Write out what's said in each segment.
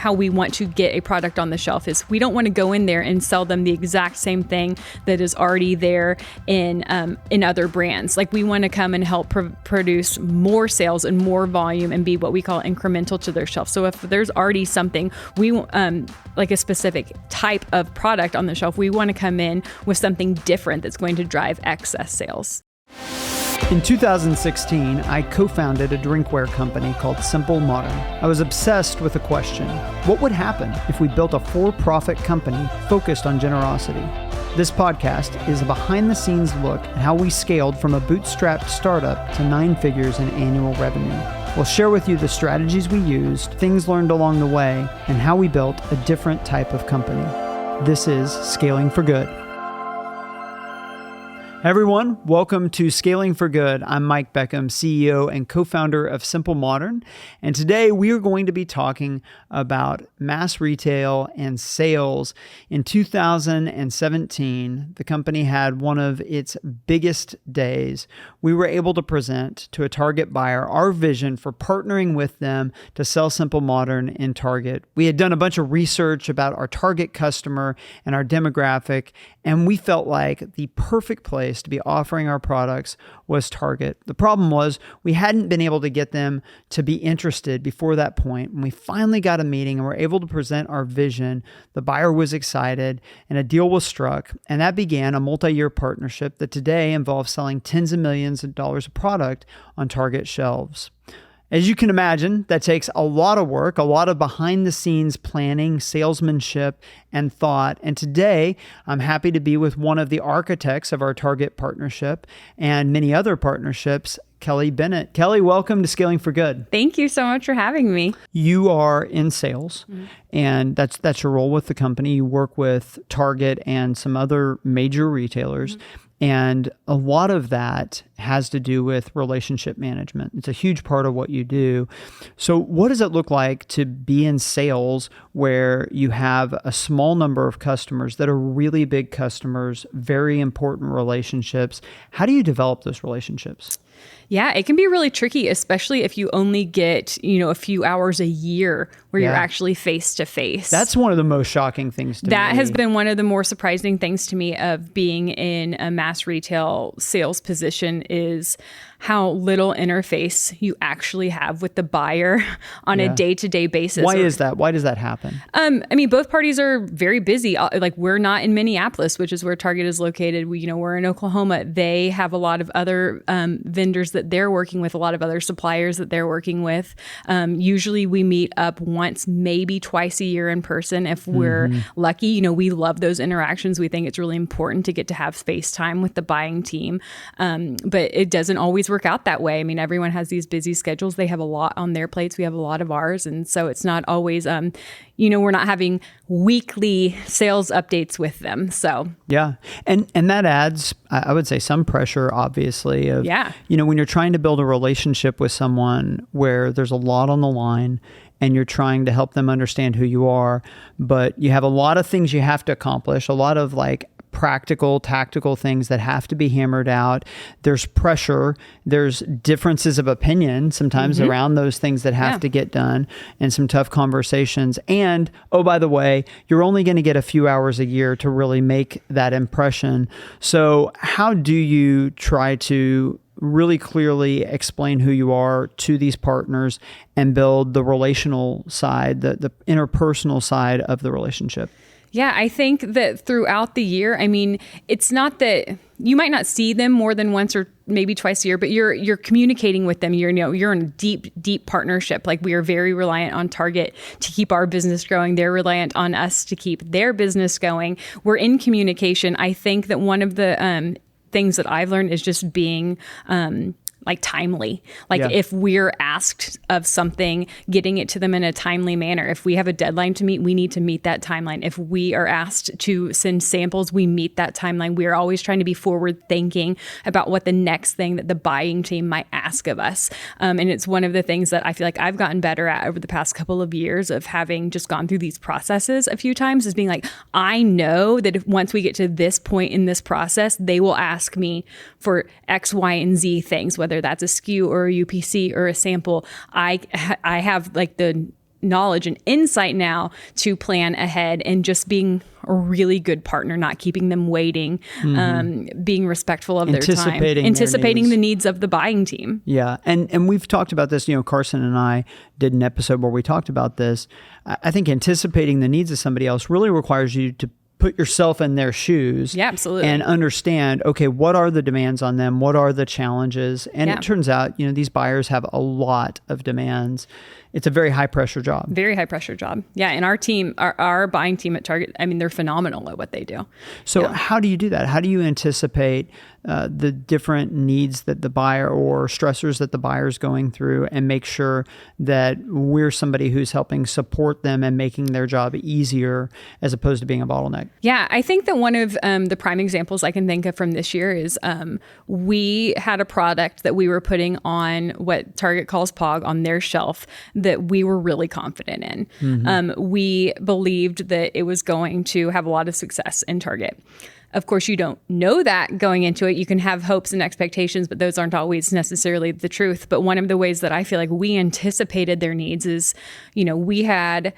how we want to get a product on the shelf is we don't want to go in there and sell them the exact same thing that is already there in other brands. Like we want to come and help produce more sales and more volume and be what we call incremental to their shelf. So if there's already something we like a specific type of product on the shelf, we want to come in with something different that's going to drive excess sales. In 2016, I co-founded a drinkware company called Simple Modern. I was obsessed with the question, what would happen if we built a for-profit company focused on generosity? This podcast is a behind-the-scenes look at how we scaled from a bootstrapped startup to 9 figures in annual revenue. We'll share with you the strategies we used, things learned along the way, and how we built a different type of company. This is Scaling for Good. Everyone, welcome to Scaling for Good. I'm Mike Beckham, CEO and co-founder of Simple Modern, and today we are going to be talking about mass retail and sales. In 2017, the company had one of its biggest days. We were able to present to a target buyer our vision for partnering with them to sell Simple Modern in Target. We had done a bunch of research about our target customer and our demographic, and we felt like the perfect place to be offering our products was Target. The problem was we hadn't been able to get them to be interested before that point. When we finally got a meeting and were able to present our vision, the buyer was excited and a deal was struck. And that began a multi-year partnership that today involves selling tens of millions of dollars of product on Target shelves. As you can imagine, that takes a lot of work, a lot of behind-the-scenes planning, salesmanship, and thought. And today, I'm happy to be with one of the architects of our Target partnership and many other partnerships, Kelley Bennett. Kelley, welcome to Scaling for Good. Thank you so much for having me. You are in sales, and that's your role with the company. You work with Target and some other major retailers. And a lot of that has to do with relationship management. It's a huge part of what you do. So what does it look like to be in sales where you have a small number of customers that are really big customers, very important relationships? How do you develop those relationships? Yeah, it can be really tricky, especially if you only get, a few hours a year where you're actually face to face. That's one of the most shocking things to me. That has been one of the more surprising things to me of being in a mass retail sales position is how little interface you actually have with the buyer on a day-to-day basis. Why is that? Why does that happen? Both parties are very busy. Like we're not in Minneapolis, which is where Target is located. We're in Oklahoma. They have a lot of other vendors that they're working with, a lot of other suppliers that they're working with. Usually we meet up once, maybe twice a year in person if we're lucky. We love those interactions. We think it's really important to get to have space time with the buying team. But it doesn't always work out that way. Everyone has these busy schedules. They have a lot on their plates. We have a lot of ours. And so it's not always, we're not having weekly sales updates with them. So yeah. And that adds, I would say, some pressure, obviously, of, when you're trying to build a relationship with someone where there's a lot on the line and you're trying to help them understand who you are, but you have a lot of things you have to accomplish, a lot of practical, tactical things that have to be hammered out. There's pressure. There's differences of opinion sometimes around those things that have to get done and some tough conversations. And, oh, by the way, you're only going to get a few hours a year to really make that impression. So how do you try to really clearly explain who you are to these partners and build the relational side, the interpersonal side of the relationship? Yeah, I think that throughout the year, it's not that you might not see them more than once or maybe twice a year, but you're communicating with them. You're in a deep partnership. Like we are very reliant on Target to keep our business growing. They're reliant on us to keep their business going. We're in communication. I think that one of the things that I've learned is just being timely. If we're asked of something, getting it to them in a timely manner. If we have a deadline to meet, we need to meet that timeline. If we are asked to send samples, we meet that timeline. We are always trying to be forward thinking about what the next thing that the buying team might ask of us. And it's one of the things that I feel like I've gotten better at over the past couple of years of having just gone through these processes a few times, is being like, I know that if once we get to this point in this process, they will ask me for X, Y, and Z things, whether that's a SKU or a UPC or a sample. I have the knowledge and insight now to plan ahead and just being a really good partner, not keeping them waiting, being respectful of their time, anticipating the needs of the buying team. Yeah. And we've talked about this, Carson and I did an episode where we talked about this. I think anticipating the needs of somebody else really requires you to put yourself in their shoes. Yeah, absolutely. And understand, okay, what are the demands on them? What are the challenges? And it turns out, these buyers have a lot of demands. It's a very high pressure job. Very high pressure job. Yeah. And our team, our buying team at Target, they're phenomenal at what they do. So how do you do that? How do you anticipate the different needs that the buyer or stressors that the buyer is going through and make sure that we're somebody who's helping support them and making their job easier as opposed to being a bottleneck? Yeah. I think that one of the prime examples I can think of from this year is we had a product that we were putting on what Target calls POG on their shelf that we were really confident in. We believed that it was going to have a lot of success in Target. Of course, you don't know that going into it. You can have hopes and expectations, but those aren't always necessarily the truth. But one of the ways that I feel like we anticipated their needs is, we had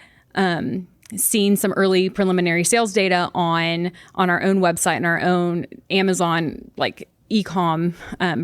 seen some early preliminary sales data on our own website and our own Amazon, e-com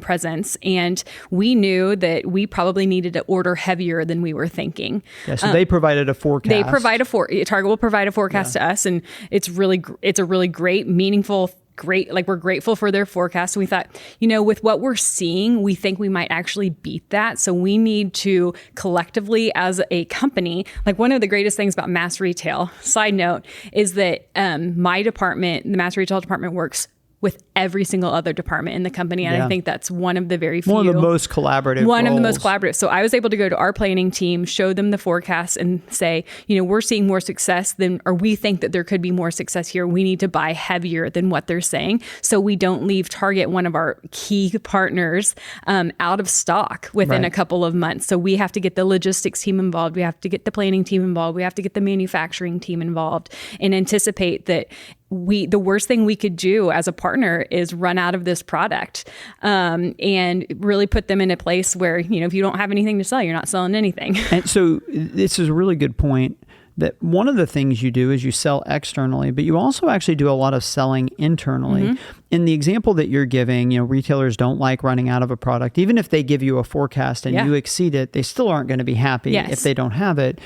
presence. And we knew that we probably needed to order heavier than we were thinking. Yeah, so they provided a forecast. Target will provide a forecast to us. And it's a really great, meaningful, we're grateful for their forecast. And we thought, with what we're seeing, we think we might actually beat that. So we need to collectively as a company, one of the greatest things about mass retail, side note, is that my department, the mass retail department, works with every single other department in the company. And I think that's one of the very few. One of the most collaborative roles. So I was able to go to our planning team, show them the forecast and say, we're seeing more success or we think that there could be more success here. We need to buy heavier than what they're saying. So we don't leave Target, one of our key partners, out of stock within a couple of months. So we have to get the logistics team involved. We have to get the planning team involved. We have to get the manufacturing team involved and anticipate that the worst thing we could do as a partner is run out of this product, and really put them in a place where, if you don't have anything to sell, you're not selling anything. And so this is a really good point, that one of the things you do is you sell externally, but you also actually do a lot of selling internally. In the example that you're giving, retailers don't like running out of a product. Even if they give you a forecast and you exceed it, they still aren't going to be happy if they don't have it.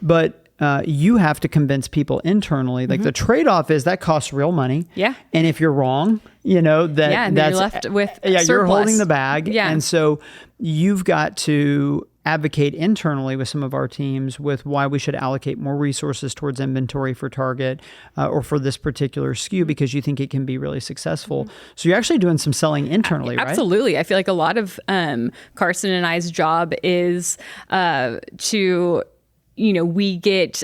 But you have to convince people internally. The trade-off is that costs real money. Yeah. And if you're wrong, that's you're left with surplus. You're holding the bag. Yeah. And so you've got to advocate internally with some of our teams with why we should allocate more resources towards inventory for Target or for this particular SKU because you think it can be really successful. So you're actually doing some selling internally, right? Absolutely. I feel like a lot of Carson and I's job is to we get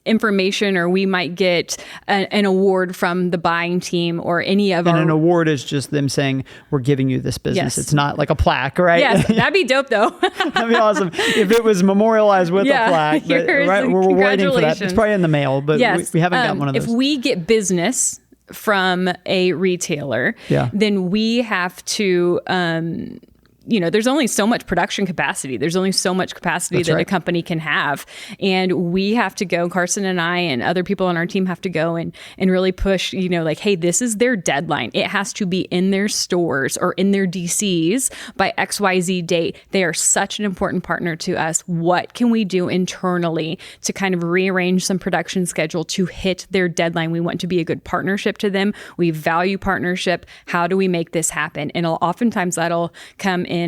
information, or we might get an award from the buying team or any of our... And an award is just them saying, we're giving you this business. Yes. It's not like a plaque, right? Yes, that'd be dope though. That'd be awesome. If it was memorialized with a plaque. But, right, we're waiting for that. It's probably in the mail, but we haven't gotten one of those. If we get business from a retailer, then we have to... there's only so much production capacity. There's only so much capacity that a company can have. And we have to go, Carson and I and other people on our team have to go and really push, hey, this is their deadline. It has to be in their stores or in their DCs by XYZ date. They are such an important partner to us. What can we do internally to kind of rearrange some production schedule to hit their deadline? We want to be a good partnership to them. We value partnership. How do we make this happen? And oftentimes that'll come in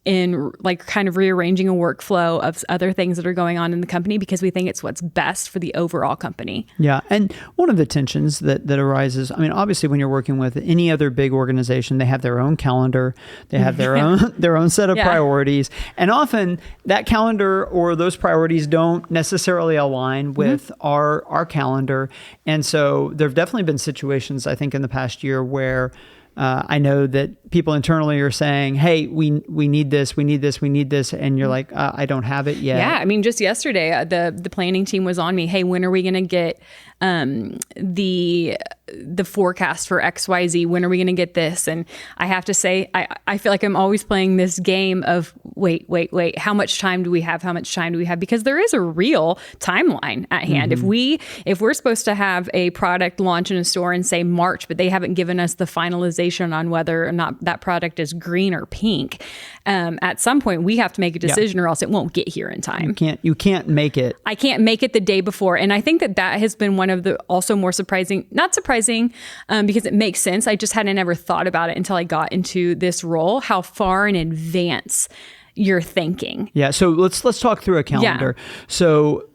kind of rearranging a workflow of other things that are going on in the company because we think it's what's best for the overall company. Yeah. And one of the tensions that arises, obviously when you're working with any other big organization, they have their own calendar, they have their own set of priorities. And often that calendar or those priorities don't necessarily align with our calendar. And so there have definitely been situations, I think, in the past year where I know that people internally are saying, hey, we need this, we need this, we need this. And you're like, I don't have it yet. Yeah. Just yesterday, the planning team was on me. Hey, when are we going to get the the forecast for XYZ. When are we going to get this? And I have to say, I feel like I'm always playing this game of wait. How much time do we have? How much time do we have? Because there is a real timeline at hand. If we're supposed to have a product launch in a store in say March, but they haven't given us the finalization on whether or not that product is green or pink, at some point we have to make a decision or else it won't get here in time. You can't make it. I can't make it the day before. And I think that has been one of the also more not surprising, because it makes sense. I just hadn't ever thought about it until I got into this role, how far in advance you're thinking. Yeah. So let's talk through a calendar. Yeah. So,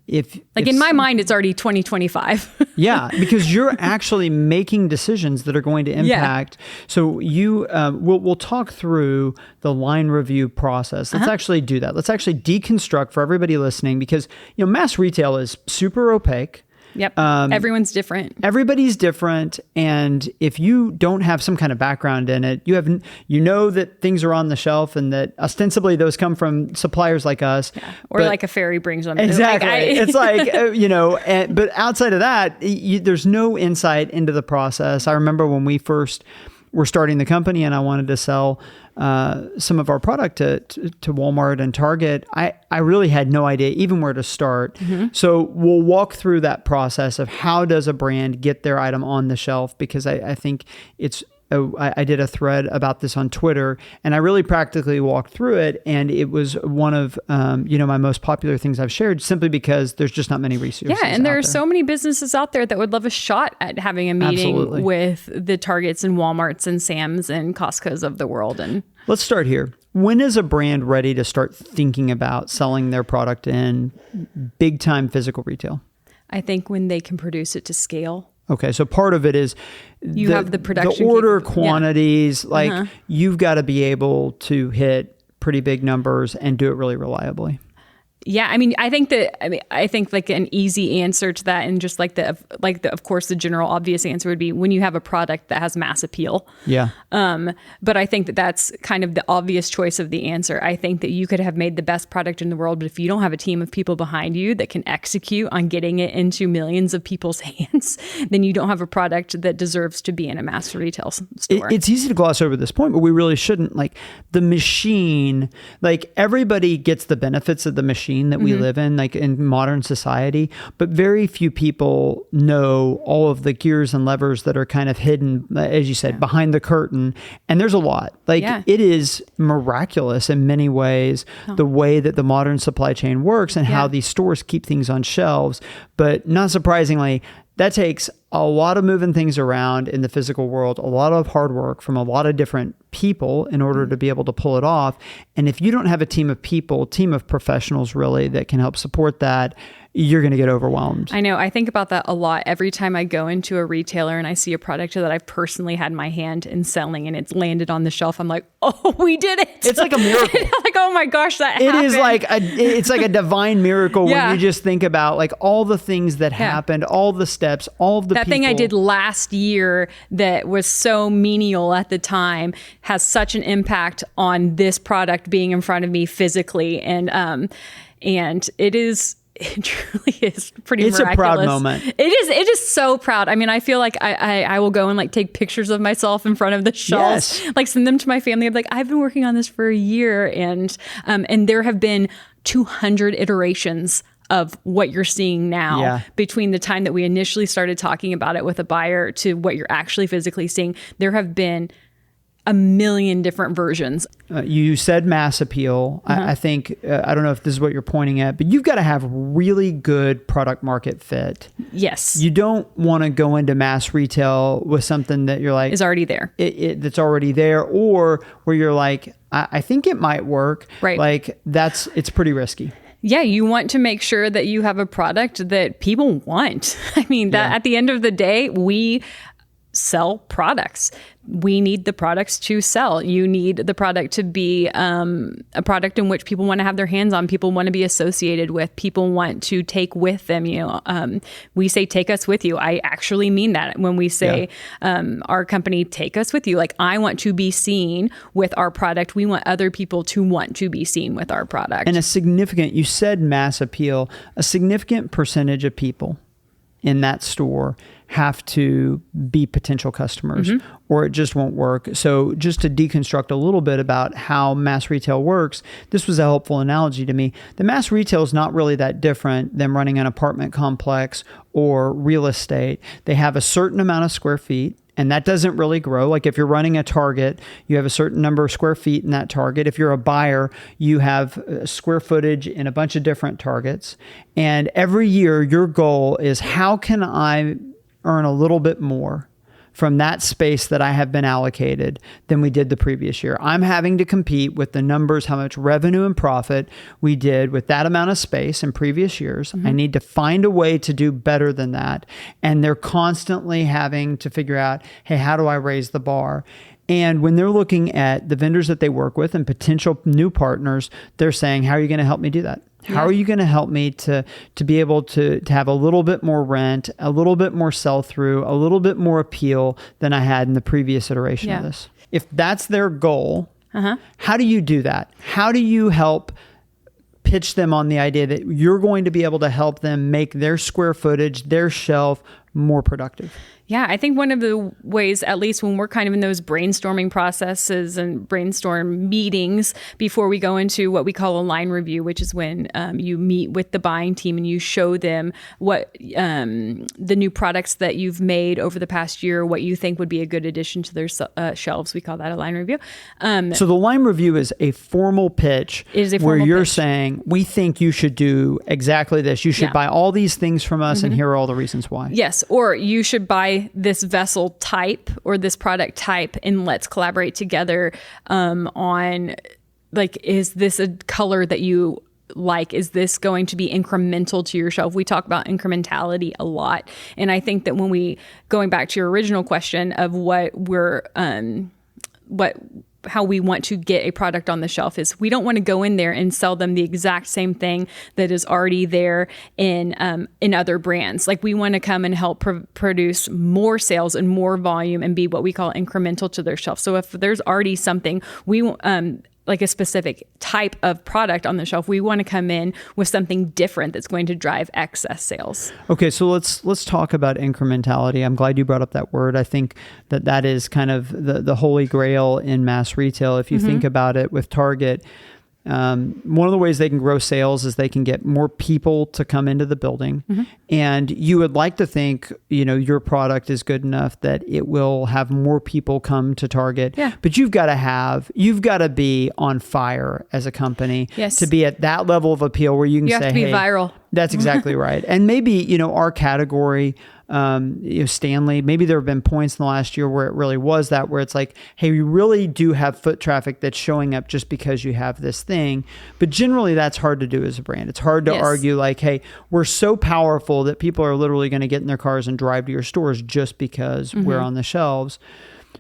if in my mind, it's already 2025. Yeah, because you're actually making decisions that are going to impact. Yeah. So we'll talk through the line review process. Let's actually do that. Let's actually deconstruct for everybody listening, because mass retail is super opaque. Yep. Everyone's different. Everybody's different. And if you don't have some kind of background in it, you know that things are on the shelf and that ostensibly those come from suppliers like us. Yeah. Or like a fairy brings them. Exactly. It's like, but outside of that, there's no insight into the process. I remember when we first were starting the company and I wanted to sell some of our product to Walmart and Target, I really had no idea even where to start. So we'll walk through that process of how does a brand get their item on the shelf, because I think it's I did a thread about this on Twitter, and I really practically walked through it, and it was one of my most popular things I've shared, simply because there's just not many resources. Yeah, and there are so many businesses out there that would love a shot at having a meeting with the Targets and Walmarts and Sam's and Costco's of the world. And let's start here. When is a brand ready to start thinking about selling their product in big time physical retail? I think when they can produce it to scale. Okay, so part of it is you have the production, the order quantities. Yeah. You've got to be able to hit pretty big numbers and do it really reliably. Yeah, I think like an easy answer to that, and just of course the general obvious answer would be when you have a product that has mass appeal. Yeah. But I think that's kind of the obvious choice of the answer. I think that you could have made the best product in the world, but if you don't have a team of people behind you that can execute on getting it into millions of people's hands, then you don't have a product that deserves to be in a mass retail store. It's easy to gloss over this point, but we really shouldn't. Like the machine, like everybody gets the benefits of the machine that we live in, like in modern society, but very few people know all of the gears and levers that are kind of hidden, as you said, behind the curtain. And there's a lot. It is miraculous in many ways, the way that the modern supply chain works and how these stores keep things on shelves. But not surprisingly, that takes a lot of moving things around in the physical world, a lot of hard work from a lot of different people in order to be able to pull it off. And if you don't have a team of people, team of professionals really that can help support that, you're going to get overwhelmed. I know. I think about that a lot every time I go into a retailer and I see a product that I've personally had my hand in selling and it's landed on the shelf. I'm like, oh, we did it. It's like a miracle. Like, oh my gosh, that happened. It is it's like a divine miracle when you just think about like all the things that happened, all the steps, all of the that people. thing I did last year that was so menial at the time has such an impact on this product being in front of me physically. And it truly is pretty miraculous. It's a proud moment. It is so proud. I feel like I will go and like take pictures of myself in front of the shelves, like send them to my family. I'm like, I've been working on this for a year, and there have been 200 iterations of what you're seeing now between the time that we initially started talking about it with a buyer to what you're actually physically seeing. There have been a million different versions. You said mass appeal. I think, I don't know if this is what you're pointing at, but you've got to have really good product market fit. Yes. You don't want to go into mass retail with something that you're like... is already there. That's already there, or where you're like, I think it might work. Right. Like it's pretty risky. Yeah, you want to make sure that you have a product that people want. At the end of the day, we sell products. We need the products to sell. You need the product to be a product in which people want to have their hands on, people want to be associated with, people want to take with them. We say, take us with you. I actually mean that when we say our company, take us with you. Like, I want to be seen with our product. We want other people to want to be seen with our product. And you said mass appeal, a significant percentage of people in that store have to be potential customers or it just won't work. So just to deconstruct a little bit about how mass retail works, this was a helpful analogy to me. The mass retail is not really that different than running an apartment complex or real estate. They have a certain amount of square feet, and that doesn't really grow. Like if you're running a Target, you have a certain number of square feet in that Target. If you're a buyer, you have square footage in a bunch of different Targets. And every year, your goal is, how can I earn a little bit more from that space that I have been allocated than we did the previous year? I'm having to compete with the numbers, how much revenue and profit we did with that amount of space in previous years. I need to find a way to do better than that. And they're constantly having to figure out, hey, how do I raise the bar? And when they're looking at the vendors that they work with and potential new partners, they're saying, how are you going to help me do that? How are you going to help me to be able to have a little bit more rent, a little bit more sell-through, a little bit more appeal than I had in the previous iteration of this? If that's their goal, how do you do that? How do you help pitch them on the idea that you're going to be able to help them make their square footage, their shelf more productive? Yeah, I think one of the ways, at least when we're kind of in those brainstorming processes and brainstorm meetings before we go into what we call a line review, which is when you meet with the buying team and you show them what the new products that you've made over the past year, what you think would be a good addition to their shelves. We call that a line review. So the line review is a formal pitch where you're saying, we think you should do exactly this. You should buy all these things from us, and here are all the reasons why. Yes, or you should buy this vessel type or this product type, and let's collaborate together on, like, is this a color that you like? Is this going to be incremental to your shelf? We talk about incrementality a lot. And I think that when we, going back to your original question of what we're, how we want to get a product on the shelf, is we don't want to go in there and sell them the exact same thing that is already there in other brands. Like, we want to come and help produce more sales and more volume and be what we call incremental to their shelf. So if there's already something we like a specific type of product on the shelf, we want to come in with something different that's going to drive excess sales. Okay, so let's talk about incrementality. I'm glad you brought up that word. I think that is kind of the holy grail in mass retail. If you think about it with Target, one of the ways they can grow sales is they can get more people to come into the building. And you would like to think, your product is good enough that it will have more people come to Target. But you've got to be on fire as a company to be at that level of appeal where you can say, have to be viral. That's exactly right. And maybe, our category, Stanley, maybe there have been points in the last year where it really was that, where it's like, hey, we really do have foot traffic that's showing up just because you have this thing. But generally that's hard to do as a brand. It's hard to argue like, hey, we're so powerful that people are literally going to get in their cars and drive to your stores just because we're on the shelves.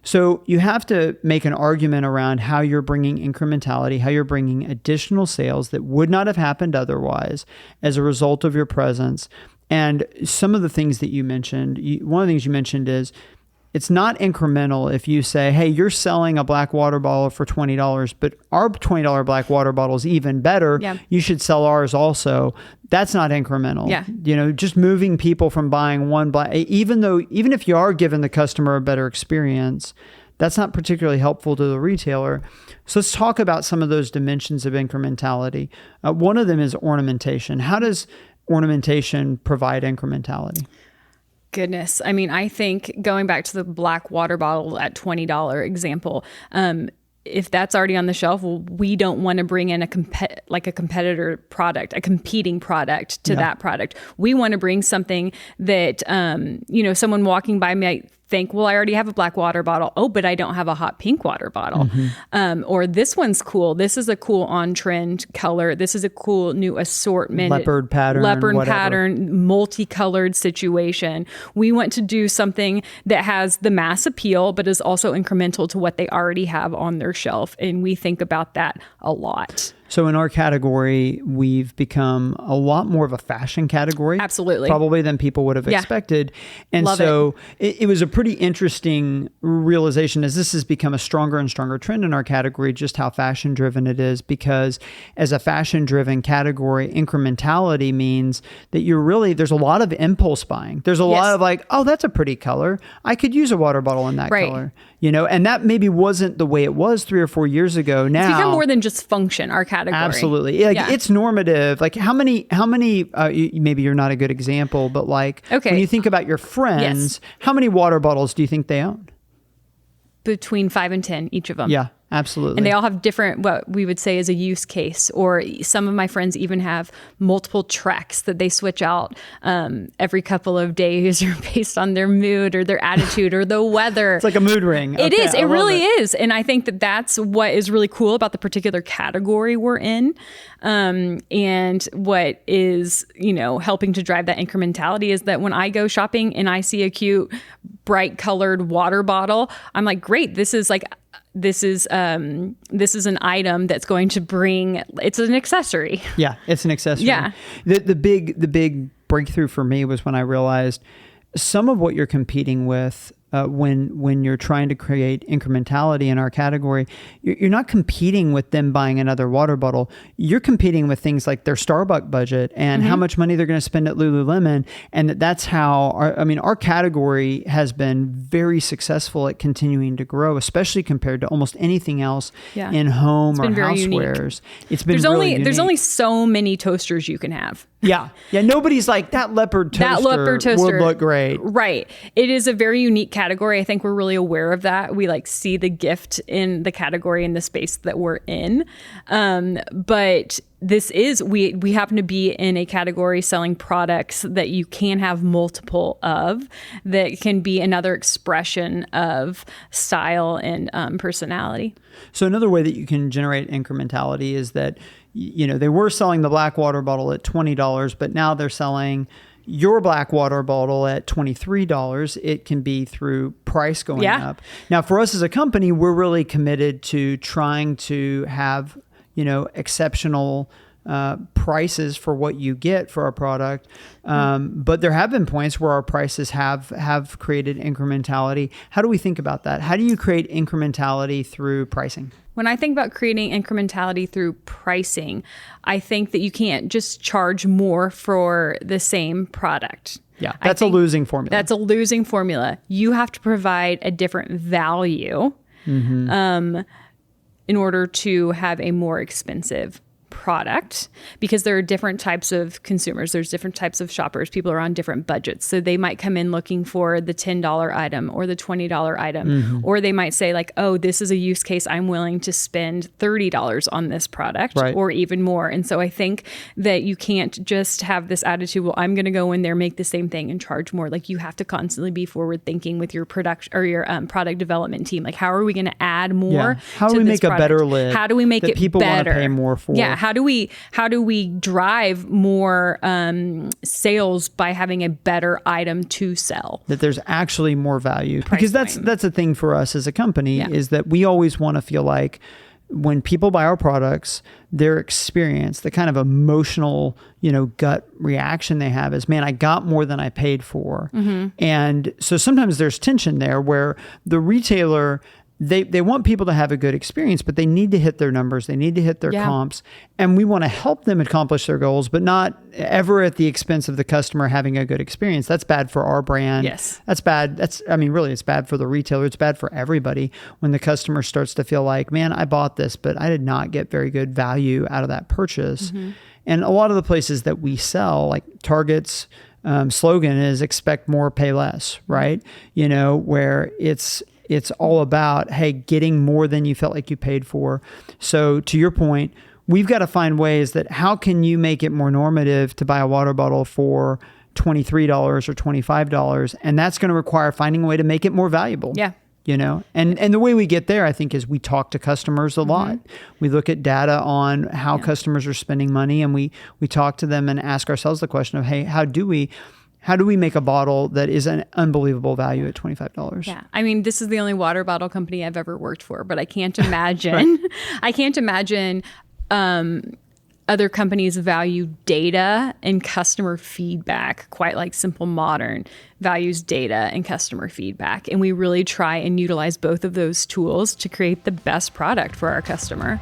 So you have to make an argument around how you're bringing incrementality, how you're bringing additional sales that would not have happened otherwise as a result of your presence. And some of the things that you mentioned, one of the things you mentioned is, it's not incremental if you say, hey, you're selling a black water bottle for $20, but our $20 black water bottle is even better. You should sell ours also. That's not incremental. Just moving people from buying one black, even if you are giving the customer a better experience, that's not particularly helpful to the retailer. So let's talk about some of those dimensions of incrementality. One of them is ornamentation. How does ornamentation provide incrementality? Goodness. I mean, I think going back to the black water bottle at $20 example, if that's already on the shelf, well, we don't want to bring in a competitor product, a competing product to that product. We want to bring something that, someone walking by might think, well, I already have a black water bottle. Oh, but I don't have a hot pink water bottle. Or this one's cool. This is a cool on-trend color. This is a cool new assortment. Leopard pattern, multicolored situation. We want to do something that has the mass appeal, but is also incremental to what they already have on their shelf. And we think about that a lot. So in our category, we've become a lot more of a fashion category. Absolutely. Probably than people would have expected. And Love so it was a pretty interesting realization as this has become a stronger and stronger trend in our category, just how fashion driven it is, because as a fashion driven category, incrementality means that there's a lot of impulse buying. There's a lot of like, oh, that's a pretty color. I could use a water bottle in that color, and that maybe wasn't the way it was 3 or 4 years ago. Now it's become more than just function, our category. Absolutely. It's normative. Like how many, maybe you're not a good example, but like when you think about your friends, how many water bottles do you think they own? Between 5 and 10, each of them. Yeah. Absolutely. And they all have different, what we would say is a use case, or some of my friends even have multiple treks that they switch out every couple of days or based on their mood or their attitude or the weather. It's like a mood ring. It is. It really is. And I think that that's what is really cool about the particular category we're in. And what is, helping to drive that incrementality is that when I go shopping and I see a cute, bright colored water bottle, I'm like, great, this is an item that's going to bring, it's an accessory. Yeah, it's an accessory. Yeah. The big breakthrough for me was when I realized some of what you're competing with when you're trying to create incrementality in our category, you're not competing with them buying another water bottle. You're competing with things like their Starbucks budget and how much money they're going to spend at Lululemon. And that's how our category has been very successful at continuing to grow, especially compared to almost anything else in home or housewares. It's been there's only so many toasters you can have. Yeah. Nobody's like that leopard toaster would look great. Right. It is a very unique category. I think we're really aware of that. We see the gift in the category in the space that we're in. But we happen to be in a category selling products that you can have multiple of, that can be another expression of style and personality. So another way that you can generate incrementality is that, they were selling the black water bottle at $20, but now they're selling your black water bottle at $23. It can be through price going up. Now, for us as a company, we're really committed to trying to have, exceptional prices for what you get for our product. But there have been points where our prices have created incrementality. How do we think about that? How do you create incrementality through pricing? When I think about creating incrementality through pricing, I think that you can't just charge more for the same product. Yeah, that's a losing formula. That's a losing formula. You have to provide a different value in order to have a more expensive product, because there are different types of consumers. There's different types of shoppers. People are on different budgets. So they might come in looking for the $10 item or the $20 item, or they might say like, oh, this is a use case. I'm willing to spend $30 on this product or even more. And so I think that you can't just have this attitude, well, I'm going to go in there, make the same thing and charge more. Like you have to constantly be forward thinking with your production or your product development team. Like, how are we going to add more? Yeah. How do we make a better lid? How do we make it people better? Want to pay more for? Yeah. How do we drive more sales by having a better item to sell? That there's actually more value. Because that's a thing for us as a company is that we always want to feel like when people buy our products, their experience, the kind of emotional, gut reaction they have is, man, I got more than I paid for. And so sometimes there's tension there where the retailer, they want people to have a good experience, but they need to hit their numbers. They need to hit their comps. And we want to help them accomplish their goals, but not ever at the expense of the customer having a good experience. That's bad for our brand. Yes. That's bad. Really, it's bad for the retailer. It's bad for everybody when the customer starts to feel like, man, I bought this, but I did not get very good value out of that purchase. And a lot of the places that we sell, like Target's slogan is expect more, pay less, right? Where it's all about, hey, getting more than you felt like you paid for. So to your point, we've got to find ways that how can you make it more normative to buy a water bottle for $23 or $25? And that's going to require finding a way to make it more valuable. Yeah. And the way we get there, I think, is we talk to customers a lot. We look at data on how customers are spending money, and we talk to them and ask ourselves the question of, hey, how do we make a bottle that is an unbelievable value at $25? Yeah. I mean, this is the only water bottle company I've ever worked for, but I can't imagine, I can't imagine other companies value data and customer feedback, quite like Simple Modern values data and customer feedback. And we really try and utilize both of those tools to create the best product for our customer.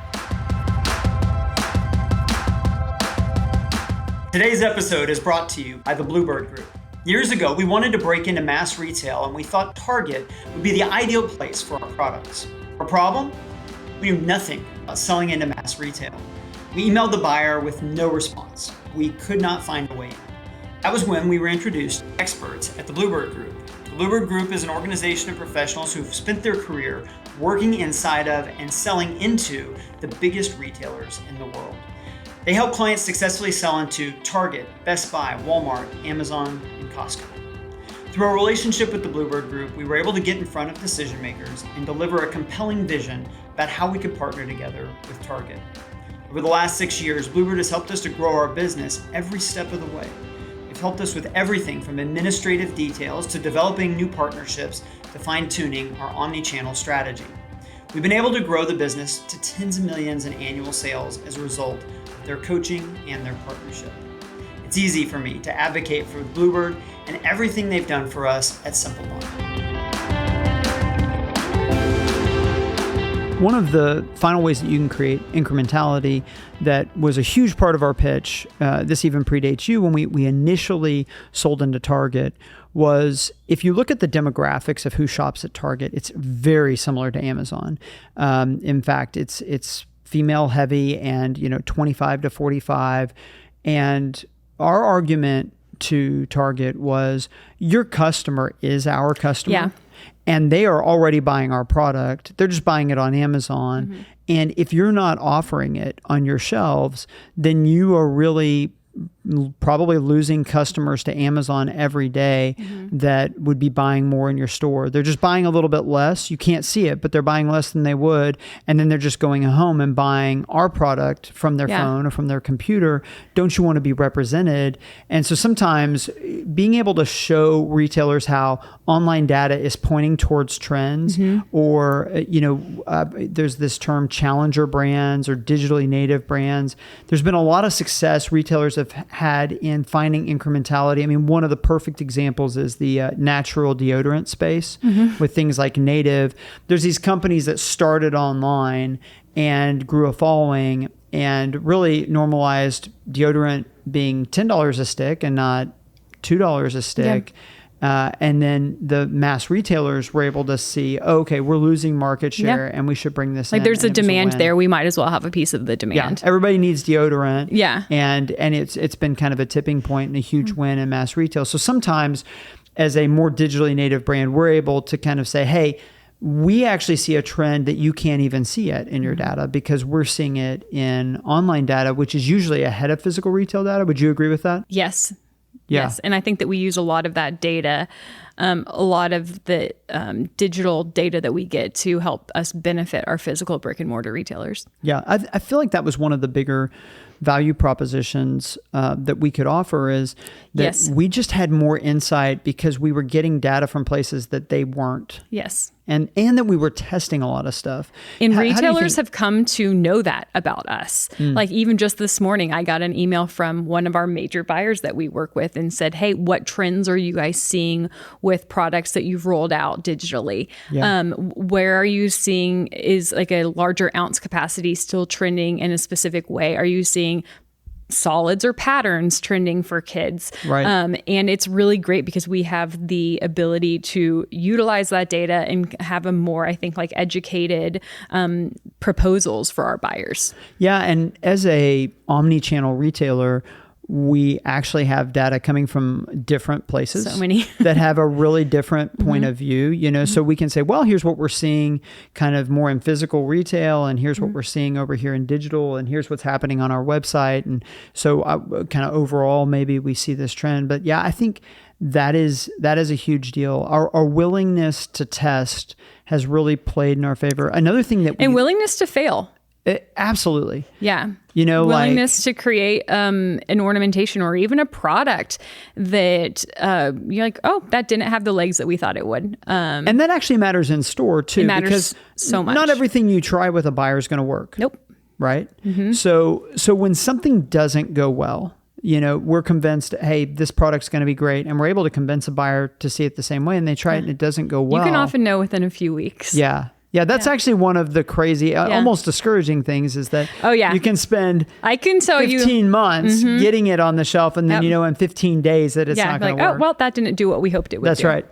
Today's episode is brought to you by the Bluebird Group. Years ago, we wanted to break into mass retail, and we thought Target would be the ideal place for our products. Our problem? We knew nothing about selling into mass retail. We emailed the buyer with no response. We could not find a way in. That was when we were introduced to experts at the Bluebird Group. The Bluebird Group is an organization of professionals who've spent their career working inside of and selling into the biggest retailers in the world. They help clients successfully sell into Target, Best Buy, Walmart, Amazon, and Costco. Through our relationship with the Bluebird Group, we were able to get in front of decision makers and deliver a compelling vision about how we could partner together with Target. Over the last 6 years, Bluebird has helped us to grow our business every step of the way. They've helped us with everything from administrative details to developing new partnerships to fine-tuning our omni-channel strategy. We've been able to grow the business to tens of millions in annual sales as a result of their coaching and their partnership. It's easy for me to advocate for Bluebird and everything they've done for us at Simple Modern. One of the final ways that you can create incrementality that was a huge part of our pitch, this even predates you, when we initially sold into Target, was if you look at the demographics of who shops at Target, it's very similar to Amazon. In fact, it's female heavy and 25 to 45. And our argument to Target was your customer is our customer. Yeah. And they are already buying our product. They're just buying it on Amazon. Mm-hmm. And if you're not offering it on your shelves, then you are really probably losing customers to Amazon every day that would be buying more in your store. They're just buying a little bit less. You can't see it, but they're buying less than they would. And then they're just going home and buying our product from their phone or from their computer. Don't you want to be represented? And so sometimes being able to show retailers how online data is pointing towards trends or, there's this term challenger brands or digitally native brands. There's been a lot of success retailers have had in finding incrementality. I mean, one of the perfect examples is the natural deodorant space with things like Native. There's these companies that started online and grew a following and really normalized deodorant being $10 a stick and not $2 a stick. And then the mass retailers were able to see, okay, we're losing market share and we should bring this in. Like there's a demand there. We might as well have a piece of the demand. Yeah, everybody needs deodorant. Yeah. And it's been kind of a tipping point and a huge win in mass retail. So sometimes as a more digitally native brand, we're able to kind of say, hey, we actually see a trend that you can't even see yet in your data because we're seeing it in online data, which is usually ahead of physical retail data. Would you agree with that? Yes. Yeah. Yes. And I think that we use a lot of that data, a lot of the digital data that we get to help us benefit our physical brick and mortar retailers. Yeah. I feel like that was one of the bigger value propositions that we could offer is that we just had more insight because we were getting data from places that they weren't. Yes. And that we were testing a lot of stuff. And retailers have come to know that about us. Like even just this morning, I got an email from one of our major buyers that we work with and said, hey, what trends are you guys seeing with products that you've rolled out digitally? Yeah. Where are you seeing is like a larger ounce capacity still trending in a specific way? Are you seeing solids or patterns trending for kids? Right. And it's really great because we have the ability to utilize that data and have a more, I think, like educated proposals for our buyers. Yeah. And as a omni-channel retailer, we actually have data coming from different places so many that have a really different point of view, so we can say, well, here's what we're seeing kind of more in physical retail, and here's what we're seeing over here in digital, and here's what's happening on our website. And so kind of overall, maybe we see this trend. But yeah, I think that is a huge deal. Our willingness to test has really played in our favor. Another thing that and willingness to fail. Absolutely. Yeah. Willingness to create an ornamentation or even a product that you're like, oh, that didn't have the legs that we thought it would. And that actually matters in store too. It matters because so much. Not everything you try with a buyer is going to work. Nope. right? So when something doesn't go well, we're convinced, hey, this product's going to be great. And we're able to convince a buyer to see it the same way, and they try it and it doesn't go well. You can often know within a few weeks. Yeah. Yeah, that's actually one of the crazy, almost discouraging things is that you can spend 15 months getting it on the shelf, and then in 15 days that it's not going to work. Oh, well, that didn't do what we hoped it would do. That's right.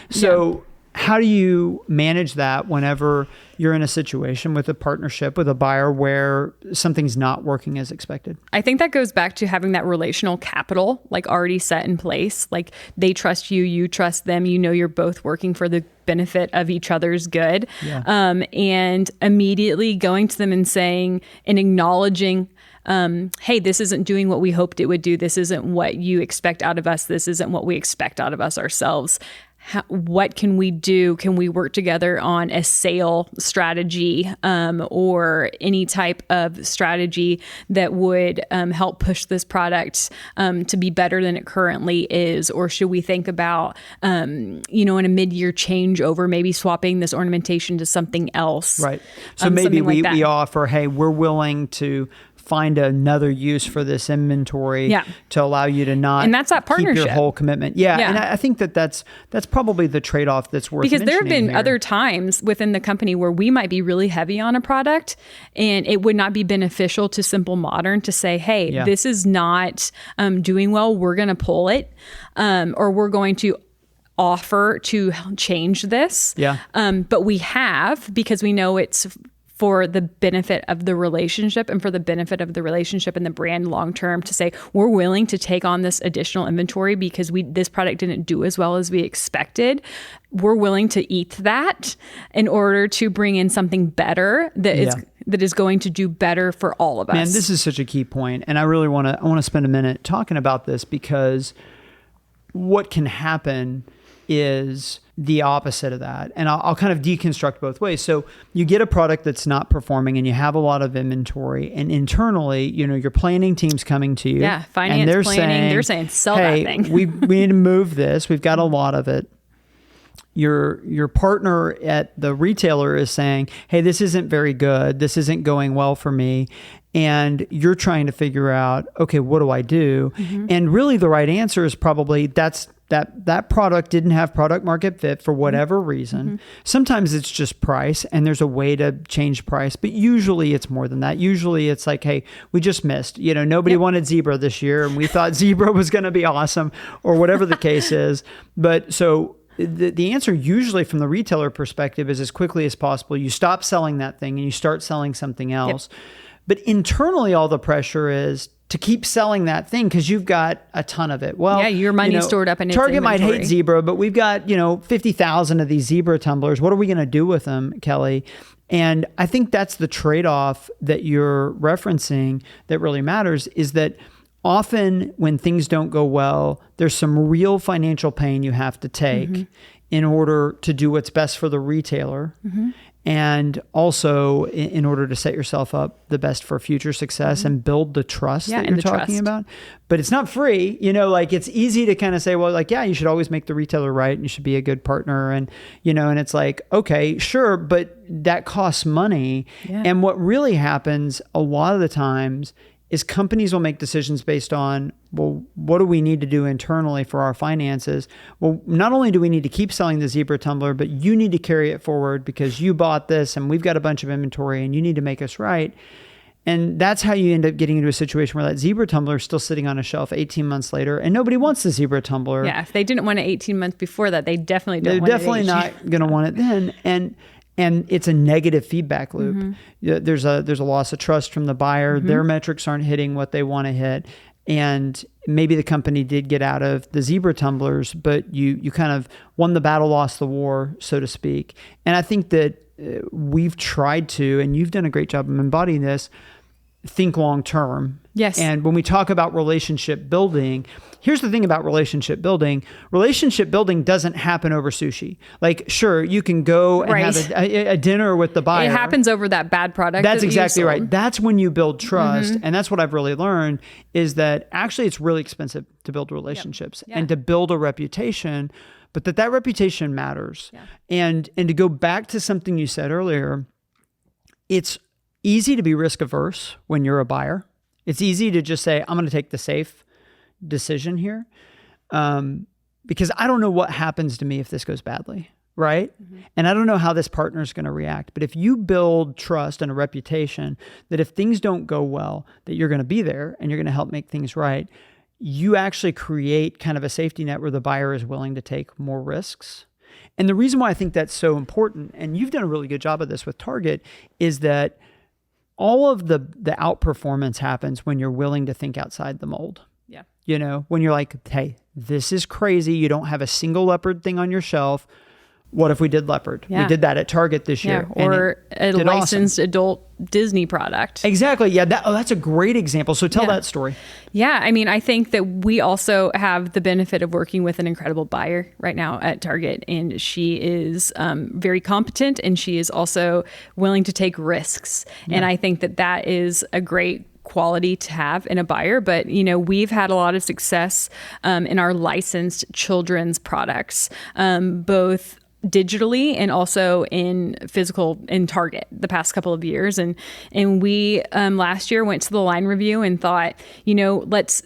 So how do you manage that whenever you're in a situation with a partnership with a buyer where something's not working as expected? I think that goes back to having that relational capital like already set in place. Like they trust you, you trust them, you're both working for the benefit of each other's good. Yeah. And immediately going to them and saying and acknowledging, hey, this isn't doing what we hoped it would do. This isn't what you expect out of us. This isn't what we expect out of us ourselves. What can we do? Can we work together on a sale strategy or any type of strategy that would help push this product to be better than it currently is? Or should we think about, in a mid-year changeover, maybe swapping this ornamentation to something else? Right. So maybe we offer, hey, we're willing to find another use for this inventory to allow you to not and that's that partnership. Keep your whole commitment. Yeah. And I think that's probably the trade-off that's worth because there have been here. Other times within the company where we might be really heavy on a product and it would not be beneficial to Simple Modern to say, hey, this is not doing well. We're going to pull it or we're going to offer to change this. Yeah. But we have, because we know it's for the benefit of the relationship and for the benefit of the relationship and the brand long-term to say, we're willing to take on this additional inventory because this product didn't do as well as we expected. We're willing to eat that in order to bring in something better that is going to do better for all of us. Man, this is such a key point. And I really want to spend a minute talking about this because what can happen is the opposite of that. And I'll kind of deconstruct both ways. So you get a product that's not performing and you have a lot of inventory, and internally, your planning team's coming to you. Yeah, finance and they're saying sell that thing. we need to move this. We've got a lot of it. Your partner at the retailer is saying, hey, this isn't very good. This isn't going well for me. And you're trying to figure out, okay, what do I do? And really the right answer is probably that product didn't have product market fit for whatever reason. Sometimes it's just price and there's a way to change price, but usually it's more than that. Usually it's like, hey, we just missed, nobody wanted zebra this year and we thought zebra was going to be awesome or whatever the case is. But so the answer usually from the retailer perspective is as quickly as possible, you stop selling that thing and you start selling something else. But internally, all the pressure is to keep selling that thing because you've got a ton of it. Well, your money's stored up in its Target inventory. might hate zebra, but we've got 50,000 of these zebra tumblers. What are we going to do with them, Kelley? And I think that's the trade-off that you're referencing that really matters is that often when things don't go well, there's some real financial pain you have to take in order to do what's best for the retailer. And also in order to set yourself up the best for future success and build the trust that you're talking about. But it's not free, it's easy to kind of say, well, you should always make the retailer right and you should be a good partner. And, and it's like, okay, sure, but that costs money. Yeah. And what really happens a lot of the times is companies will make decisions based on, well, what do we need to do internally for our finances? Well, not only do we need to keep selling the zebra tumbler, but you need to carry it forward because you bought this and we've got a bunch of inventory and you need to make us right. And that's how you end up getting into a situation where that zebra tumbler is still sitting on a shelf 18 months later and nobody wants the zebra tumbler. Yeah, if they didn't want it 18 months before that, they definitely don't They're want it. They're definitely not going to want it then. And it's a negative feedback loop. There's a loss of trust from the buyer. Their metrics aren't hitting what they want to hit. And maybe the company did get out of the zebra tumblers, but you kind of won the battle, lost the war, so to speak. And I think that we've tried to, and you've done a great job of embodying this, think long term. Yes. And when we talk about relationship building, here's the thing about relationship building. Relationship building doesn't happen over sushi. Like, sure, you can go and have a dinner with the buyer. It happens over that bad product. That's exactly right. That's when you build trust. And that's what I've really learned is that actually it's really expensive to build relationships and to build a reputation, but that reputation matters. Yeah. And to go back to something you said earlier, it's easy to be risk averse when you're a buyer. It's easy to just say, I'm going to take the safe decision here, because I don't know what happens to me if this goes badly, right? Mm-hmm. And I don't know how this partner is going to react. But if you build trust and a reputation that if things don't go well, that you're going to be there and you're going to help make things right, you actually create kind of a safety net where the buyer is willing to take more risks. And the reason why I think that's so important, and you've done a really good job of this with Target, is that all of the outperformance happens when you're willing to think outside the mold. Yeah. You know, when you're like, hey, this is crazy. You don't have a single leopard thing on your shelf. What if we did leopard? Yeah. We did that at Target this year. Or a licensed adult Disney product. Exactly. Yeah. That's a great example. So tell that story. Yeah. I mean, I think that we also have the benefit of working with an incredible buyer right now at Target. And she is very competent, and she is also willing to take risks. Yeah. And I think that is a great quality to have in a buyer. But, you know, we've had a lot of success in our licensed children's products, both digitally and also in physical in Target the past couple of years. And we last year went to the line review and thought, you know, let's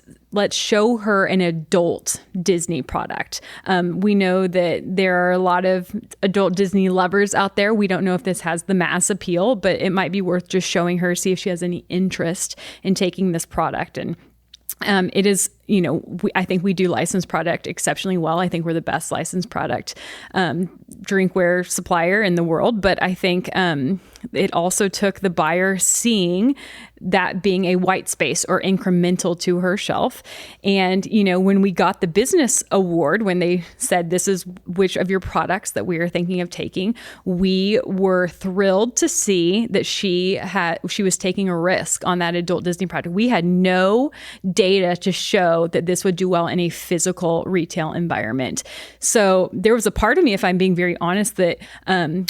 show her an adult Disney product. We know that there are a lot of adult Disney lovers out there. We don't know if this has the mass appeal, but it might be worth just showing her, see if she has any interest in taking this product. And it is, you know, I think we do licensed product exceptionally well. I think we're the best licensed product drinkware supplier in the world. But I think it also took the buyer seeing that being a white space or incremental to her shelf. And, you know, when we got the business award, when they said this is which of your products that we are thinking of taking, we were thrilled to see that she was taking a risk on that adult Disney product. We had no data to show that this would do well in a physical retail environment. So there was a part of me, if I'm being very honest, that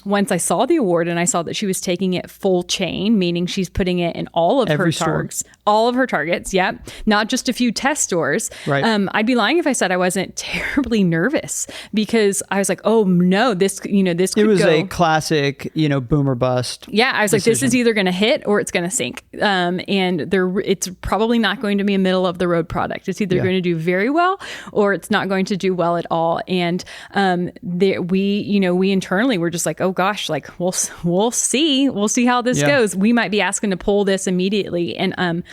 once I saw the award and I saw that she was taking it full chain, meaning she's putting it in all of her Targets, all of her Targets. Yep. Not just a few test stores. Right. I'd be lying if I said I wasn't terribly nervous, because I was like, oh no, this could It was a classic, you know, boom or bust. Yeah. I was like, this is either going to hit or it's going to sink. And it's probably not going to be a middle of the road product. It's either going to do very well or it's not going to do well at all. And we internally were just like, oh gosh, like we'll see how this goes. We might be asking to pull this immediately. And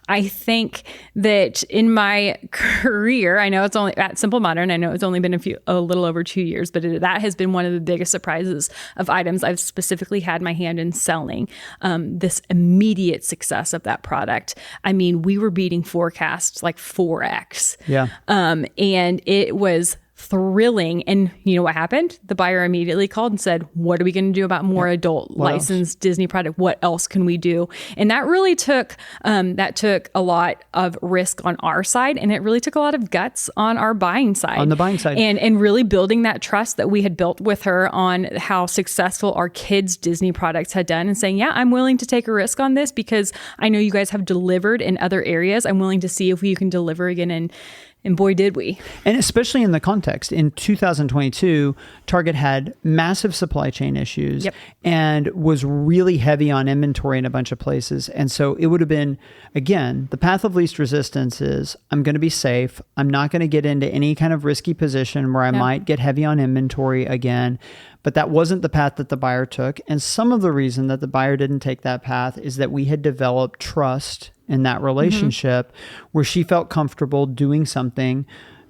I think that in my career, I know it's only at Simple Modern, I know it's only been a little over 2 years, but that has been one of the biggest surprises of items I've specifically had my hand in selling, this immediate success of that product. I mean, we were beating forecasts like 4x. Yeah. And it was thrilling. And you know what happened? The buyer immediately called and said, what are we going to do about more adult licensed Disney product? What else can we do? And that really took a lot of risk on our side. And it really took a lot of guts on our buying side. On the buying side. And really building that trust that we had built with her on how successful our kids' Disney products had done, and saying, yeah, I'm willing to take a risk on this because I know you guys have delivered in other areas. I'm willing to see if you can deliver again. And boy, did we. And especially in the context, in 2022, Target had massive supply chain issues and was really heavy on inventory in a bunch of places. And so it would have been, again, the path of least resistance is I'm going to be safe. I'm not going to get into any kind of risky position where I might get heavy on inventory again. But that wasn't the path that the buyer took. And some of the reason that the buyer didn't take that path is that we had developed trust in that relationship where she felt comfortable doing something,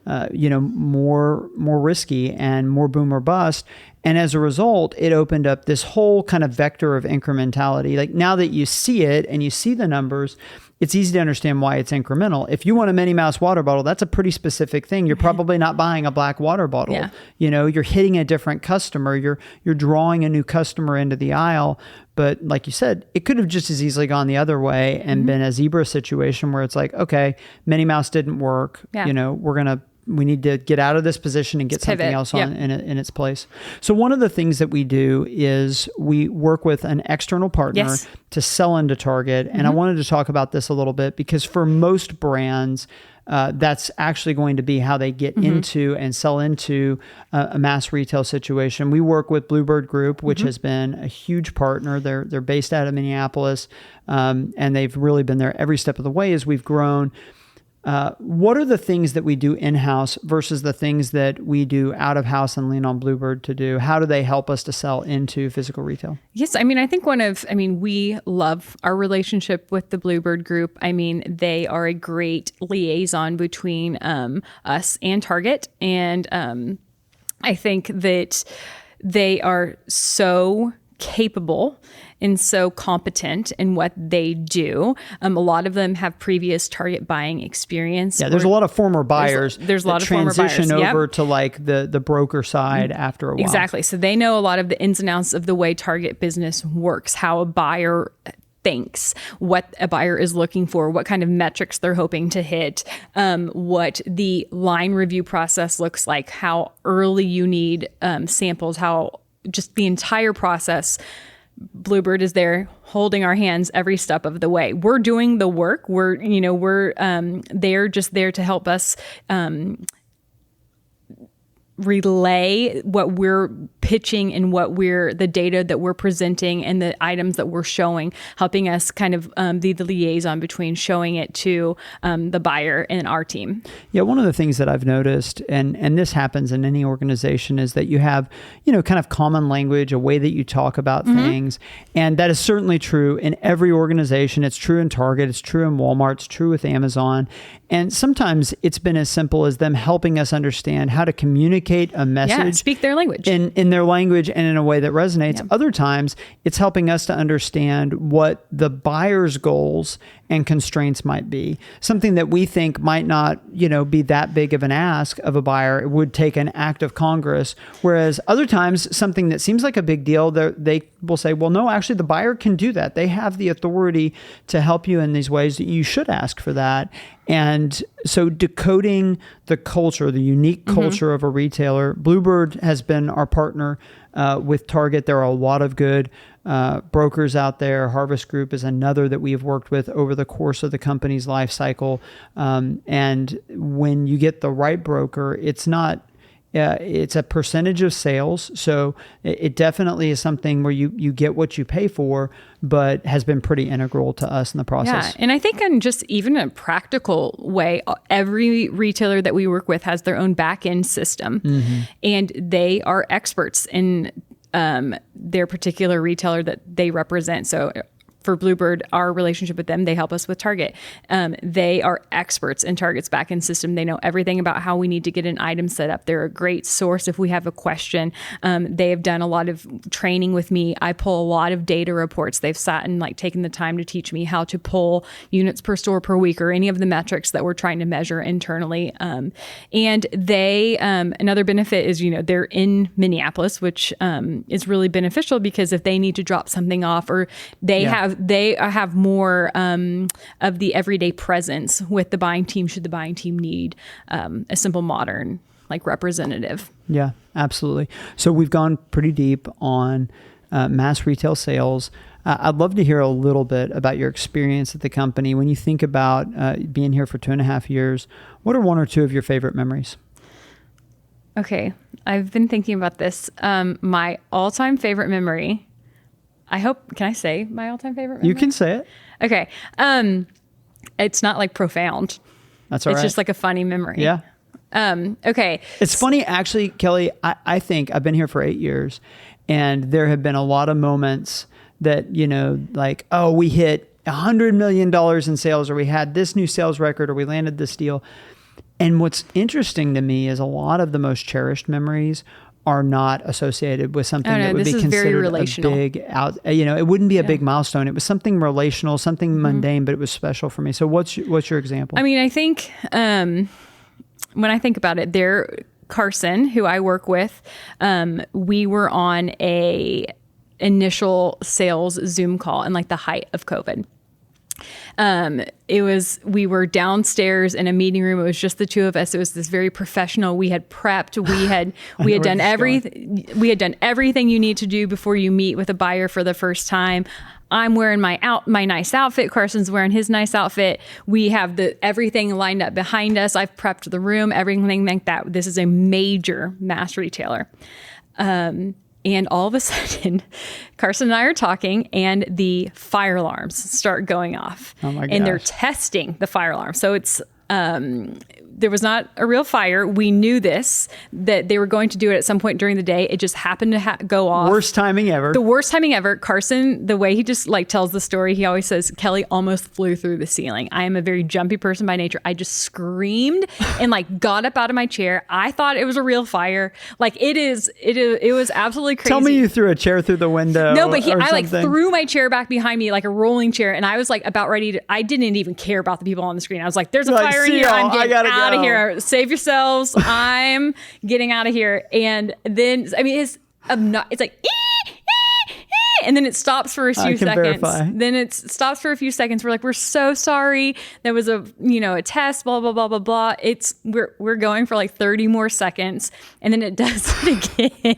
more risky and more boom or bust. And as a result, it opened up this whole kind of vector of incrementality. Like now that you see it and you see the numbers, it's easy to understand why it's incremental. If you want a Minnie Mouse water bottle, that's a pretty specific thing. You're probably not buying a black water bottle. Yeah. You know, you're hitting a different customer. You're drawing a new customer into the aisle. But like you said, it could have just as easily gone the other way and been a zebra situation where it's like, okay, Minnie Mouse didn't work. Yeah. You know, we're going to to get out of this position and get something else on in its place. So one of the things that we do is we work with an external partner to sell into Target. And I wanted to talk about this a little bit because for most brands, that's actually going to be how they get into and sell into a mass retail situation. We work with Bluebird Group, which has been a huge partner. They're based out of Minneapolis, and they've really been there every step of the way as we've grown. What are the things that we do in-house versus the things that we do out of house and lean on Bluebird to do? How do they help us to sell into physical retail? Yes. I mean, I think we love our relationship with the Bluebird Group. I mean, they are a great liaison between us and Target. And I think that they are so capable and so competent in what they do. A lot of them have previous Target buying experience. Yeah, there's a lot of former buyers. There's a lot of former buyers. Transition over to like the broker side after a while. Exactly. So they know a lot of the ins and outs of the way Target business works, how a buyer thinks, what a buyer is looking for, what kind of metrics they're hoping to hit, what the line review process looks like, how early you need samples, how just the entire process. Bluebird is there holding our hands every step of the way. We're doing the work. They're just there to help us relay what we're pitching and the data that we're presenting and the items that we're showing, helping us kind of be the liaison between showing it to the buyer and our team. Yeah, one of the things that I've noticed, and this happens in any organization, is that you have, kind of common language, a way that you talk about things. And that is certainly true in every organization. It's true in Target. It's true in Walmart. It's true with Amazon. And sometimes it's been as simple as them helping us understand how to communicate a message. Speak their language. In their language and in a way that resonates. Yeah. Other times, it's helping us to understand what the buyer's goals and constraints might be. Something that we think might not, be that big of an ask of a buyer. It would take an act of Congress. Whereas other times, something that seems like a big deal, they will say, well, no, actually, the buyer can do that. They have the authority to help you in these ways. That you should ask for that. And so decoding the culture, the unique culture of a retailer, Bluebird has been our partner with Target. There are a lot of good brokers out there. Harvest Group is another that we have worked with over the course of the company's life cycle. And when you get the right broker, it's not... it's a percentage of sales. So it definitely is something where you get what you pay for, but has been pretty integral to us in the process. Yeah. And I think in just even a practical way, every retailer that we work with has their own back-end system, and they are experts in their particular retailer that they represent. So for Bluebird, our relationship with them, they help us with Target. They are experts in Target's backend system. They know everything about how we need to get an item set up. They're a great source if we have a question. They have done a lot of training with me. I pull a lot of data reports. They've sat and taken the time to teach me how to pull units per store per week or any of the metrics that we're trying to measure internally. And they, another benefit is, they're in Minneapolis, which is really beneficial because if they need to drop something off or they have more of the everyday presence with the buying team should the buying team need a simple modern representative. Yeah, absolutely. So we've gone pretty deep on mass retail sales. I'd love to hear a little bit about your experience at the company. When you think about being here for 2.5 years, what are one or two of your favorite memories? Okay, I've been thinking about this. My all-time favorite memory... can I say my all-time favorite memory? You can say it. Okay. It's not profound. That's all right. It's just a funny memory. Yeah. Okay. It's funny, actually, Kelley, I think I've been here for 8 years and there have been a lot of moments that, we hit $100 million in sales or we had this new sales record or we landed this deal. And what's interesting to me is a lot of the most cherished memories are not associated with something that would be considered a big it wouldn't be a big milestone. It was something relational, something mundane, but it was special for me. So what's your example? I mean, I think when I think about it, Carson, who I work with, we were on a initial sales Zoom call in the height of COVID. We were downstairs in a meeting room. It was just the two of us. It was this very professional. We had prepped. We had done everything. We had done everything you need to do before you meet with a buyer for the first time. I'm wearing my nice outfit. Carson's wearing his nice outfit. We have everything lined up behind us. I've prepped the room, everything like that. This is a major mass retailer. And all of a sudden, Carson and I are talking, and the fire alarms start going off. Oh my gosh. And they're testing the fire alarm. So it's there was not a real fire. We knew that they were going to do it at some point during the day. It just happened to go off. Worst timing ever. The worst timing ever. Carson, the way he just tells the story, he always says, Kelley almost flew through the ceiling. I am a very jumpy person by nature. I just screamed and got up out of my chair. I thought it was a real fire. It was absolutely crazy. Tell me you threw a chair through the window. No, but I threw my chair back behind me like a rolling chair, and I was about ready to. I didn't even care about the people on the screen. I was like, "There's a fire in here. I'm getting out of here. Save yourselves. I'm getting out of here." And then it's like. And then it stops for a few seconds. Verify. Then it stops for a few seconds. We're like, we're so sorry. There was a test, blah, blah, blah, blah, blah. We're going for 30 more seconds. And then it does it again.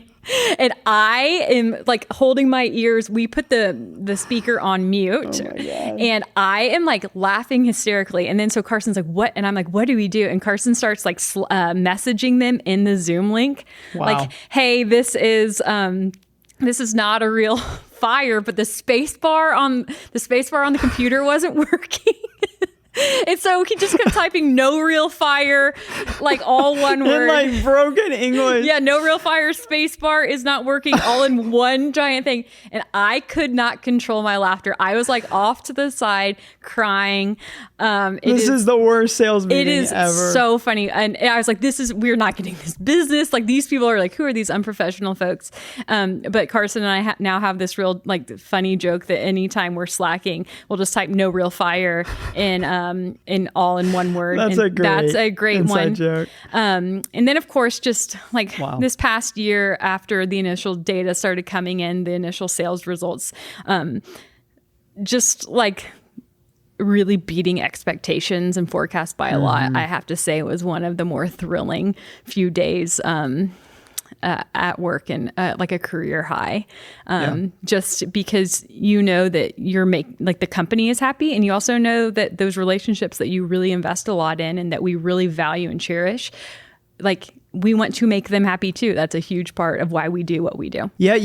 And I am holding my ears. We put the speaker on mute. Oh my God. And I am laughing hysterically. And then so Carson's like, what? And I'm like, what do we do? And Carson starts messaging them in the Zoom link. Wow. Hey, this is not a real fire, but the space bar on the computer wasn't working. And so he just kept typing "no real fire," all one word. In broken English. Yeah, "no real fire," space bar is not working, all in one giant thing. And I could not control my laughter. I was off to the side crying. This is the worst sales meeting ever. It is so funny. And I was like, we're not getting this business. These people are who are these unprofessional folks? But Carson and I now have this real funny joke that anytime we're slacking, we'll just type "no real fire" in all in one word. That's a great one. Joke. And then of course, just wow. This past year, after the initial data started coming in, the initial sales results, really beating expectations and forecasts by a lot. I have to say it was one of the more thrilling few days at work, and a career high, just because that you're the company is happy, and you also know that those relationships that you really invest a lot in and that we really value and cherish, we want to make them happy too. That's a huge part of why we do what we do. Yeah,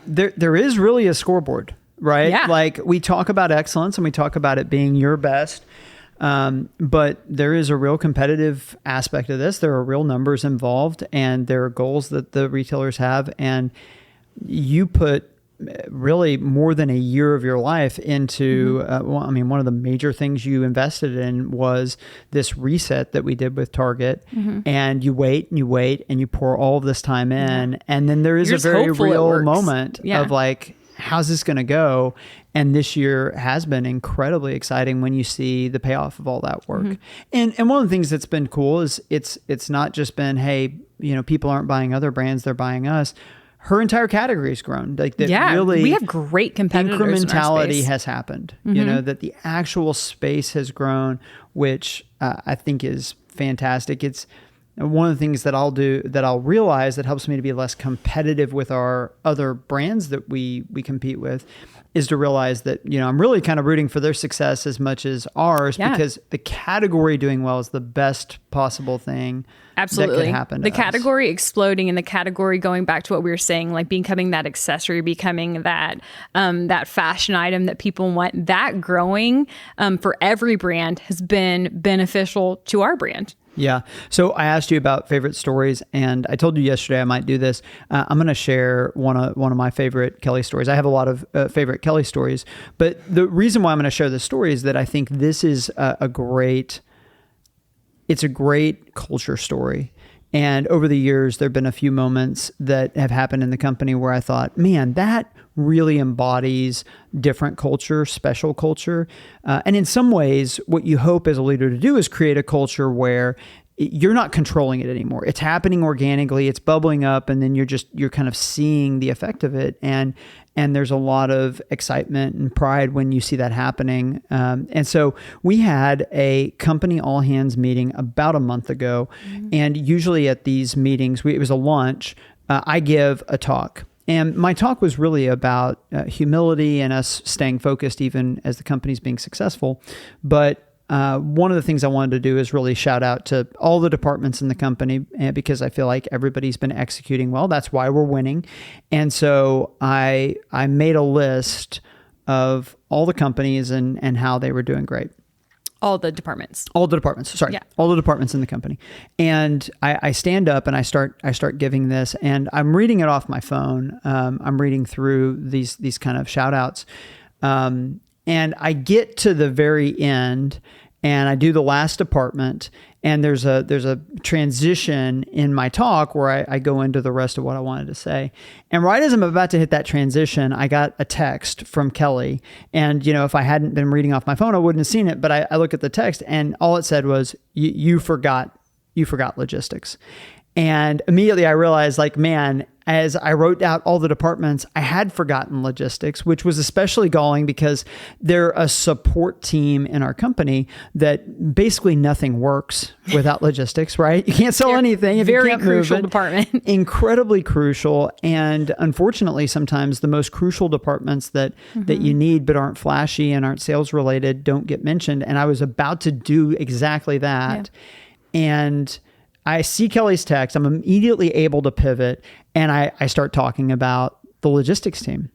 there is really a scoreboard, right? Yeah. We talk about excellence and we talk about it being your best. But there is a real competitive aspect of this. There are real numbers involved, and there are goals that the retailers have. And you put really more than a year of your life into, one of the major things you invested in was this reset that we did with Target. And you wait and you wait and you pour all of this time in. And then there is a very real moment of how's this going to go? And this year has been incredibly exciting when you see the payoff of all that work. And one of the things that's been cool is it's not just been, hey, people aren't buying other brands, they're buying us. Her entire category has grown. Really, we have great competitors. Incrementality has happened. That the actual space has grown, which I think is fantastic. It's one of the things that I'll realize that helps me to be less competitive with our other brands that we compete with, is to realize that, I'm really kind of rooting for their success as much as ours, because the category doing well is the best possible thing that could happen to the category exploding, and the category going back to what we were saying, becoming that accessory, becoming that fashion item that people want, that growing for every brand has been beneficial to our brand. Yeah. So I asked you about favorite stories, and I told you yesterday I might do this. I'm going to share one of my favorite Kelley stories. I have a lot of favorite Kelley stories, but the reason why I'm going to share this story is that I think this is a great culture story. And over the years, there have been a few moments that have happened in the company where I thought, man, that really embodies different culture, special culture. And in some ways, what you hope as a leader to do is create a culture where you're not controlling it anymore. It's happening organically. It's bubbling up, and then you're kind of seeing the effect of it. And there's a lot of excitement and pride when you see that happening. And so we had a company all hands meeting about a month ago. And usually at these meetings, it was a lunch. I give a talk. And my talk was really about humility and us staying focused even as the company's being successful. But one of the things I wanted to do is really shout out to all the departments in the company, because I feel like everybody's been executing well. That's why we're winning. And so I made a list of all the companies and how they were doing great. All the departments. All the departments. Sorry. Yeah. All the departments in the company. And I stand up and I start giving this, and I'm reading it off my phone. I'm reading through these kind of shout outs. And I get to the very end and I do the last department, and there's a transition in my talk where I go into the rest of what I wanted to say. And right as I'm about to hit that transition, I got a text from Kelley. And, if I hadn't been reading off my phone, I wouldn't have seen it. But I look at the text, and all it said was, you forgot logistics. And immediately I realized, man, as I wrote out all the departments, I had forgotten logistics, which was especially galling because they're a support team in our company that basically nothing works without logistics, right? You can't sell anything if you can't move it. Very crucial department. Incredibly crucial. And unfortunately, sometimes the most crucial departments that you need but aren't flashy and aren't sales related don't get mentioned. And I was about to do exactly that. Yeah. And I see Kelley's text. I'm immediately able to pivot, and I start talking about the logistics team.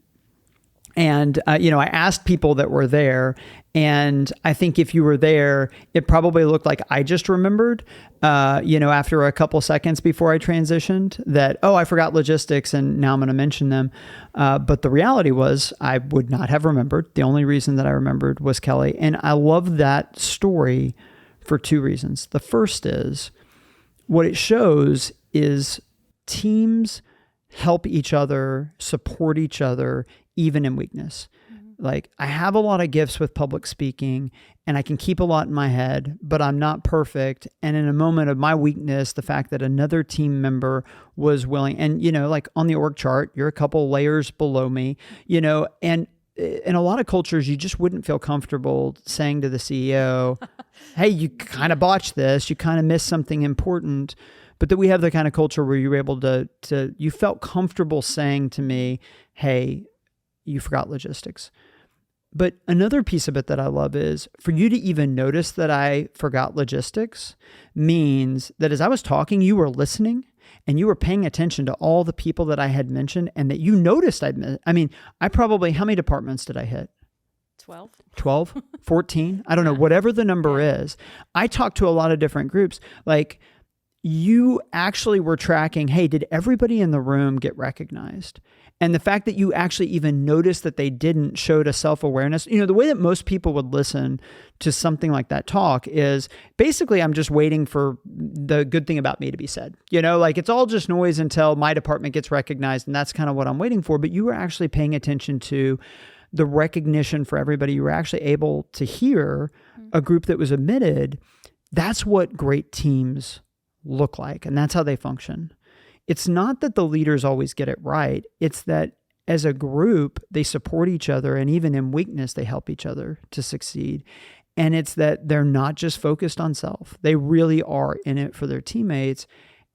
And, I asked people that were there, and I think if you were there, it probably looked like I just remembered, after a couple seconds before I transitioned that, I forgot logistics and now I'm going to mention them. But the reality was I would not have remembered. The only reason that I remembered was Kelley. And I love that story for two reasons. The first is, what it shows is teams help each other, support each other, even in weakness. Like, I have a lot of gifts with public speaking and I can keep a lot in my head, but I'm not perfect. And in a moment of my weakness, the fact that another team member was willing, and, on the org chart, you're a couple layers below me, and in a lot of cultures, you just wouldn't feel comfortable saying to the CEO, hey, you kind of botched this, you kind of missed something important. But that we have the kind of culture where you're able to you felt comfortable saying to me, hey, you forgot logistics. But another piece of it that I love is for you to even notice that I forgot logistics means that as I was talking, you were listening and you were paying attention to all the people that I had mentioned, and that you noticed I probably, how many departments did I hit? 12, 14. I don't know, whatever the number is. I talked to a lot of different groups. Like, you actually were tracking, hey, did everybody in the room get recognized? And the fact that you actually even noticed that they didn't showed a self-awareness. The way that most people would listen to something like that talk is basically, I'm just waiting for the good thing about me to be said. It's all just noise until my department gets recognized. And that's kind of what I'm waiting for. But you were actually paying attention to the recognition for everybody. You were actually able to hear a group that was omitted. That's what great teams look like. And that's how they function. It's not that the leaders always get it right. It's that as a group, they support each other. And even in weakness, they help each other to succeed. And it's that they're not just focused on self. They really are in it for their teammates.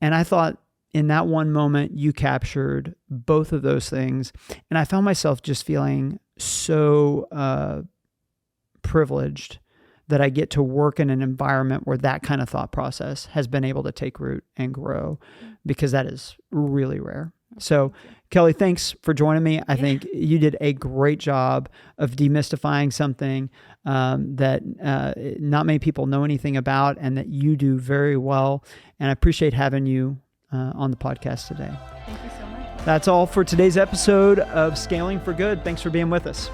And I thought in that one moment, you captured both of those things. And I found myself just feeling so privileged that I get to work in an environment where that kind of thought process has been able to take root and grow, because that is really rare. So, Kelley, thanks for joining me. I think you did a great job of demystifying something that not many people know anything about, and that you do very well. And I appreciate having you on the podcast today. Thank you so much. That's all for today's episode of Scaling for Good. Thanks for being with us.